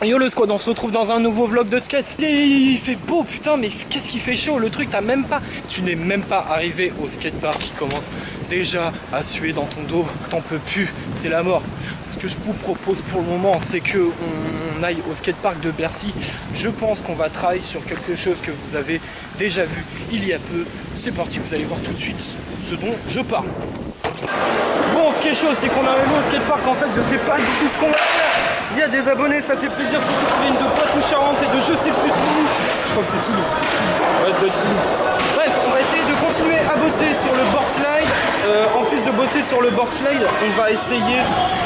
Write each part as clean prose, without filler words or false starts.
Yo le squad, on se retrouve dans un nouveau vlog de skate. Il fait beau putain, mais qu'est-ce qu'il fait chaud. Le truc, tu n'es même pas arrivé au skatepark qui commence déjà à suer dans ton dos. T'en peux plus, c'est la mort. Ce que je vous propose pour le moment, c'est que on aille au skatepark de Bercy. Je pense qu'on va travailler sur quelque chose que vous avez déjà vu il y a peu. C'est parti, vous allez voir tout de suite ce dont je parle. Bon, ce qui est chaud, c'est qu'on est arrivé au skatepark. En fait, je sais pas du tout ce qu'on va faire. Il y a des abonnés, ça fait plaisir, surtout qu'ils viennent de Poitou-Charentes et de je sais plus trop où. Je crois que c'est Toulouse. Ouais, ça doit être Toulouse. Bref, on va essayer de continuer à bosser sur le board slide. En plus de bosser sur le board slide, on va essayer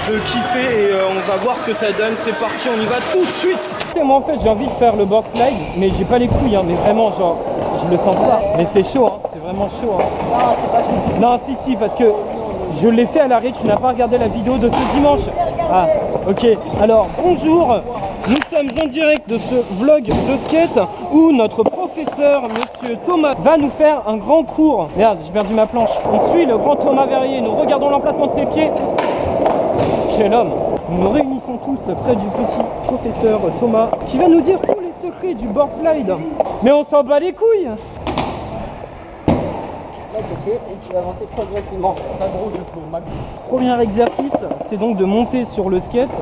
de kiffer et on va voir ce que ça donne. C'est parti, on y va tout de suite. Moi, en fait, j'ai envie de faire le board slide, mais j'ai pas les couilles, hein, mais vraiment, genre, je le sens pas. Mais c'est chaud, hein, c'est vraiment chaud. Hein. Non, c'est pas chaud. Non, si, parce que je l'ai fait à l'arrêt, tu n'as pas regardé la vidéo de ce dimanche. Ah, ok. Alors, bonjour. Nous sommes en direct de ce vlog de skate où notre professeur, monsieur Thomas, va nous faire un grand cours. Merde, j'ai perdu ma planche. On suit le grand Thomas Verrier. Nous regardons l'emplacement de ses pieds. Quel homme. Nous nous réunissons tous près du petit professeur Thomas qui va nous dire tous les secrets du board slide. Mais on s'en bat les couilles. Ok, et tu vas avancer progressivement. Ça gros, je peux au max. Premier exercice, c'est donc de monter sur le skate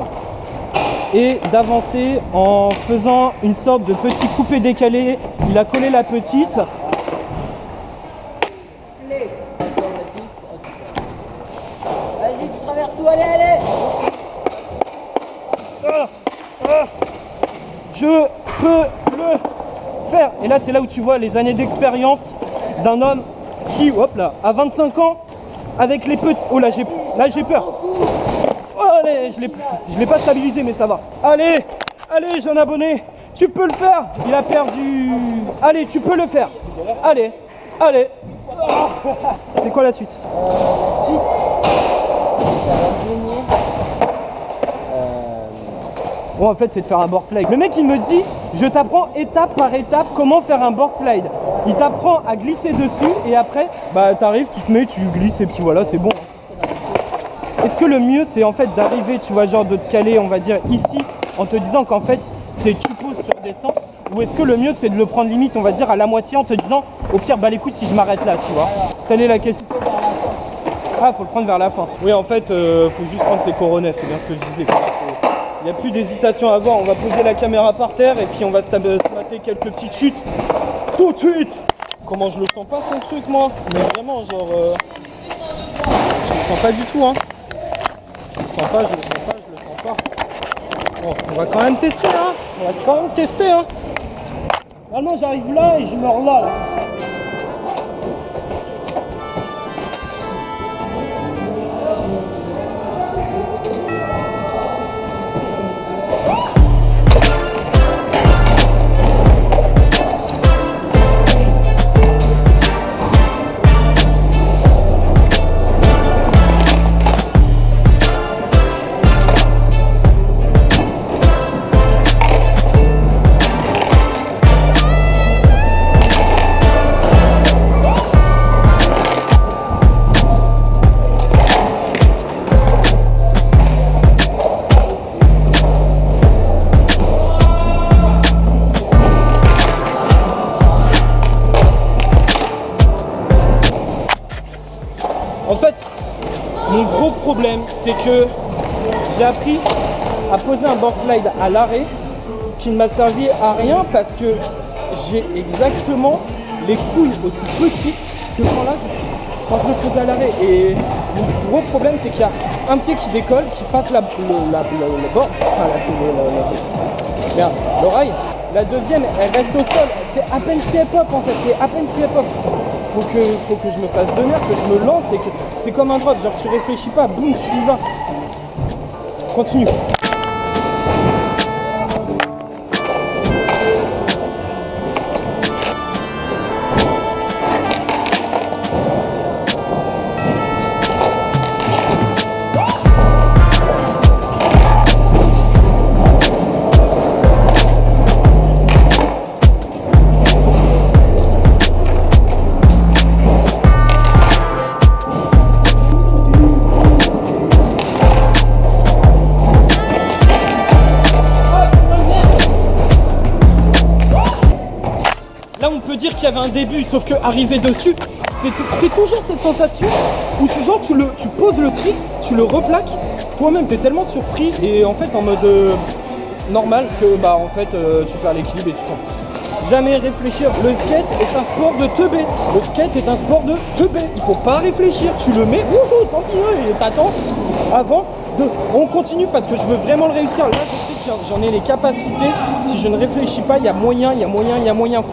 et d'avancer en faisant une sorte de petit coupé décalé. Il a collé la petite. Vas-y, tu traverses tout, allez. Je peux le faire. Et là, c'est là où tu vois les années d'expérience d'un homme qui, hop là, à 25 ans, avec les petits... Oh là, j'ai peur. Oh, allez, je l'ai pas stabilisé, mais ça va. Allez, jeune abonné, tu peux le faire. Il a perdu. Allez, tu peux le faire. Allez. C'est quoi la suite? La suite, ça va venir. Bon, en fait, c'est de faire un board slide. Le mec, il me dit, je t'apprends étape par étape comment faire un board slide. Il t'apprend à glisser dessus et après, bah, t'arrives, tu te mets, tu glisses et puis voilà, c'est bon. Est-ce que le mieux, c'est en fait d'arriver, tu vois, genre de te caler, on va dire, ici, en te disant qu'en fait, c'est tu poses, tu redescends? Ou est-ce que le mieux, c'est de le prendre limite, on va dire, à la moitié en te disant, au pire, bah les couilles si je m'arrête là, tu vois? Telle est la question. Ah, faut le prendre vers la fin. Oui, en fait, faut juste prendre ses coronets, c'est bien ce que je disais. Il n'y a plus d'hésitation à avoir, on va poser la caméra par terre et puis on va se mater quelques petites chutes. Tout de suite. Comment je le sens pas son truc moi? Mais vraiment genre... Je le sens pas du tout hein. Je le sens pas. Bon, on va quand même tester hein. On va quand même tester hein. Normalement j'arrive là et je meurs là. En fait, mon gros problème, c'est que j'ai appris à poser un board slide à l'arrêt qui ne m'a servi à rien parce que j'ai exactement les couilles aussi petites que quand je le faisais à l'arrêt. Et mon gros problème, c'est qu'il y a un pied qui décolle, qui passe le bord, enfin l'oreille. La deuxième, elle reste au sol. C'est à peine si hip-hop en fait, c'est à peine si hip-hop. Faut que je me fasse donner, que je me lance et que c'est comme un drop, genre tu réfléchis pas, boum, tu y vas. Continue. dire qu'il y avait un début, sauf que arriver dessus, c'est toujours cette sensation où genre tu poses le tricks, tu le replaques, toi-même t'es tellement surpris et en fait en mode normal que bah en fait tu perds l'équilibre et tu tombes. Jamais réfléchir, le skate est un sport de teubé. Le skate est un sport de teubé. Il faut pas réfléchir, tu le mets, tant pis, et t'attends avant de... On continue parce que je veux vraiment le réussir. Là je sais que j'en ai les capacités. Si je ne réfléchis pas, il y a moyen.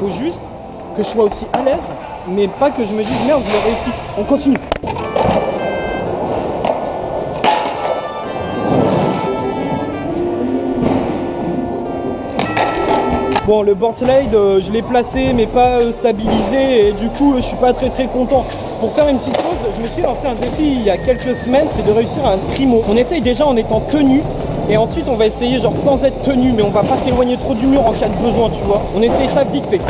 Faut juste que je sois aussi à l'aise, mais pas que je me dise merde, je l'ai réussi. On continue. Bon, le board slide, je l'ai placé mais pas stabilisé et du coup je suis pas très content. Pour faire une petite pause, je me suis lancé un défi il y a quelques semaines, c'est de réussir un primo. On essaye déjà en étant tenu et ensuite on va essayer genre sans être tenu, mais on va pas s'éloigner trop du mur en cas de besoin, tu vois. On essaye ça vite fait.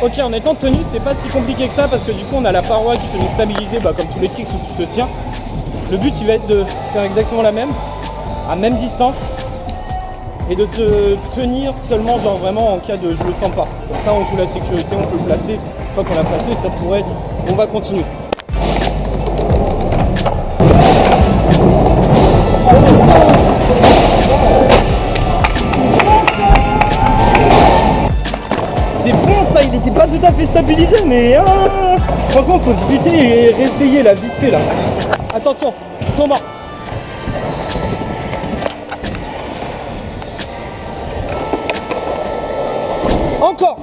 Ok, en étant tenu, c'est pas si compliqué que ça parce que du coup on a la paroi qui peut nous stabiliser comme tous les tricks où tu te tiens. Le but il va être de faire exactement la même, à même distance et de se tenir seulement genre vraiment en cas de je le sens pas. Comme ça on joue la sécurité, on peut le placer. Une fois qu'on l'a placé, ça pourrait, on va continuer. C'est bon ça, il était pas tout à fait stabilisé mais franchement faut se buter et réessayer là, vite fait là. Attention, Thomas. Encore.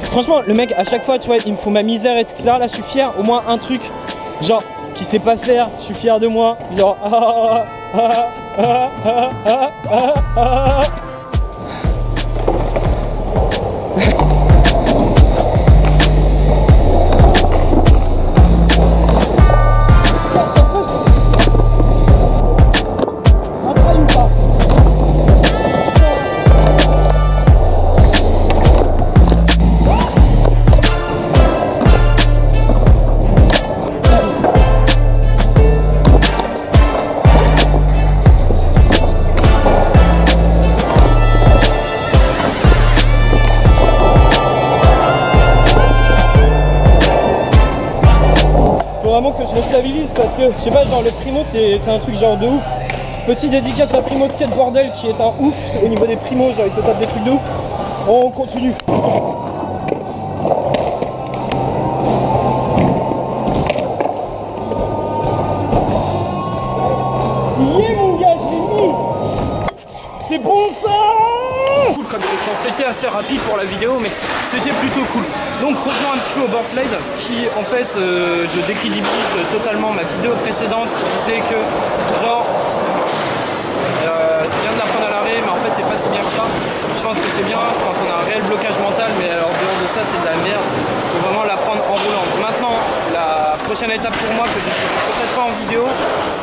Franchement le mec à chaque fois tu vois il me faut ma misère etc. Là je suis fier, au moins un truc genre qui sait pas faire, je suis fier de moi. Genre vraiment que je le stabilise parce que je sais pas, genre le primo c'est un truc genre de ouf. Petit dédicace à Primo Skate Bordel qui est un ouf au niveau des primos, genre il te tape des trucs de ouf. On continue. Yeah mon gars, je l'ai mis. C'est bon ça. Cool comme session, c'était assez rapide pour la vidéo mais c'était plutôt cool. Donc revenons un petit peu au board slide qui en fait je décrédibilise totalement ma vidéo précédente qui disait que genre c'est bien de l'apprendre à l'arrêt mais en fait c'est pas si bien que ça. Je pense que c'est bien quand on a un réel blocage mental mais alors dehors de ça c'est de la merde. Il faut vraiment l'apprendre en roulant. Maintenant la prochaine étape pour moi que je ne ferai peut-être pas en vidéo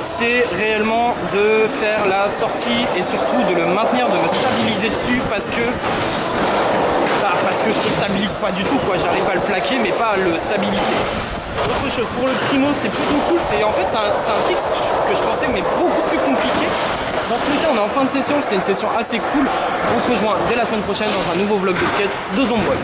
c'est réellement de faire la sortie et surtout de le maintenir, de me stabiliser dessus parce que je ne stabilise pas du tout quoi, j'arrive à le plaquer mais pas à le stabiliser. Autre chose, pour le primo c'est plutôt cool, en fait c'est un trick que je pensais mais beaucoup plus compliqué. Dans tous les cas on est en fin de session, c'était une session assez cool. On se rejoint dès la semaine prochaine dans un nouveau vlog de skate de Zomboy.